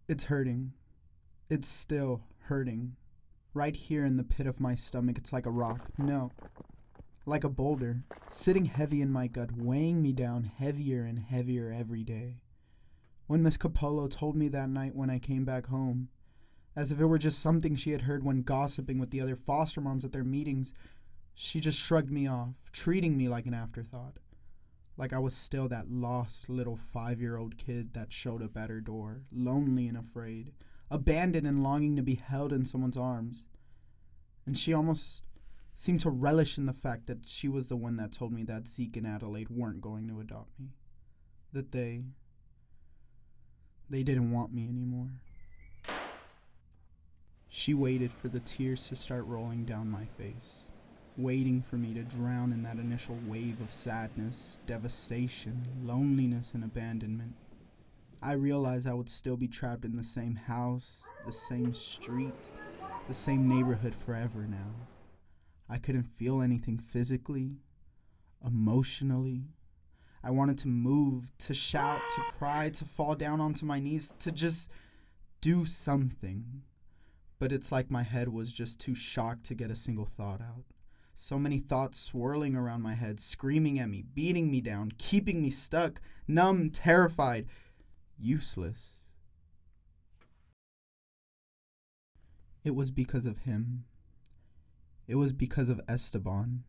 It's hurting. It's still hurting. Right here in the pit of my stomach, it's like a rock. No, like a boulder, sitting heavy in my gut, weighing me down heavier and heavier every day. When Miss Capolo told me that night when I came back home, as if it were just something she had heard when gossiping with the other foster moms at their meetings, she just shrugged me off, treating me like an afterthought. Like I was still that lost little 5-year-old kid that showed up at her door, lonely and afraid, abandoned and longing to be held in someone's arms. And she almost seemed to relish in the fact that she was the one that told me that Zeke and Adelaide weren't going to adopt me. That they didn't want me anymore. She waited for the tears to start rolling down my face, waiting for me to drown in that initial wave of sadness, devastation, loneliness, and abandonment. I realized I would still be trapped in the same house, the same street, the same neighborhood forever now. I couldn't feel anything physically, emotionally. I wanted to move, to shout, to cry, to fall down onto my knees, to just do something. But it's like my head was just too shocked to get a single thought out. So many thoughts swirling around my head, screaming at me, beating me down, keeping me stuck, numb, terrified, useless. It was because of him. It was because of Esteban.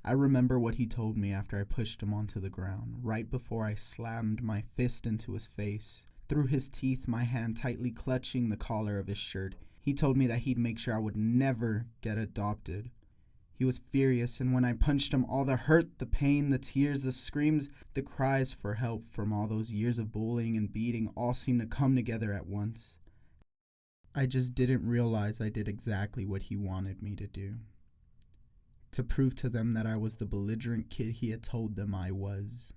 I remember what he told me after I pushed him onto the ground, right before I slammed my fist into his face. Through his teeth, my hand tightly clutching the collar of his shirt. He told me that he'd make sure I would never get adopted. He was furious, and when I punched him, all the hurt, the pain, the tears, the screams, the cries for help from all those years of bullying and beating all seemed to come together at once. I just didn't realize I did exactly what he wanted me to do. To prove to them that I was the belligerent kid he had told them I was.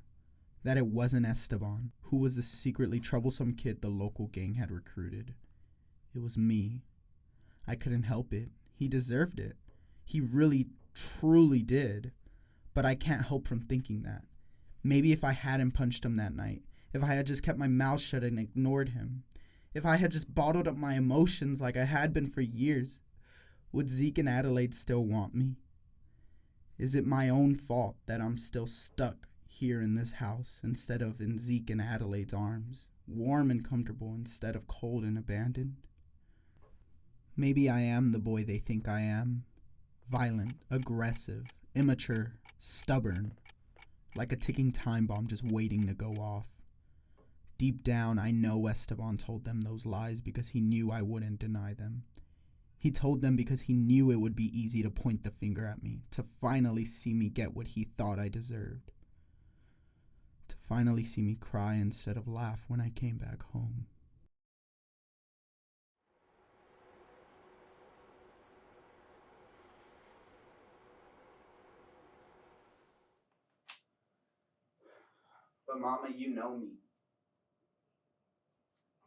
That it wasn't Esteban, who was the secretly troublesome kid the local gang had recruited. It was me. I couldn't help it. He deserved it. He really, truly did. But I can't help from thinking that. Maybe if I hadn't punched him that night, if I had just kept my mouth shut and ignored him, if I had just bottled up my emotions like I had been for years, would Zeke and Adelaide still want me? Is it my own fault that I'm still stuck here in this house instead of in Zeke and Adelaide's arms, warm and comfortable instead of cold and abandoned? Maybe I am the boy they think I am. Violent, aggressive, immature, stubborn, like a ticking time bomb just waiting to go off. Deep down, I know Esteban told them those lies because he knew I wouldn't deny them. He told them because he knew it would be easy to point the finger at me, to finally see me get what he thought I deserved. To finally see me cry instead of laugh when I came back home. But Mama, you know me.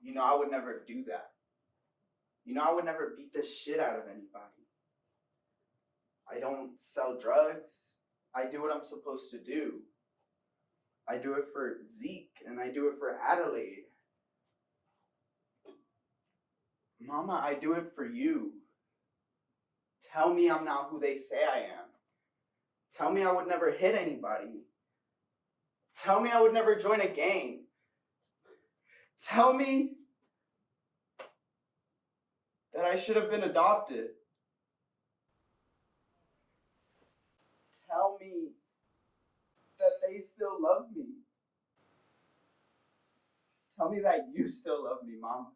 You know I would never do that. You know I would never beat the shit out of anybody. I don't sell drugs. I do what I'm supposed to do. I do it for Zeke and I do it for Adelaide. Mama, I do it for you. Tell me I'm not who they say I am. Tell me I would never hit anybody. Tell me I would never join a gang. Tell me that I should have been adopted. Tell me that they still love me. Tell me that you still love me, Mama.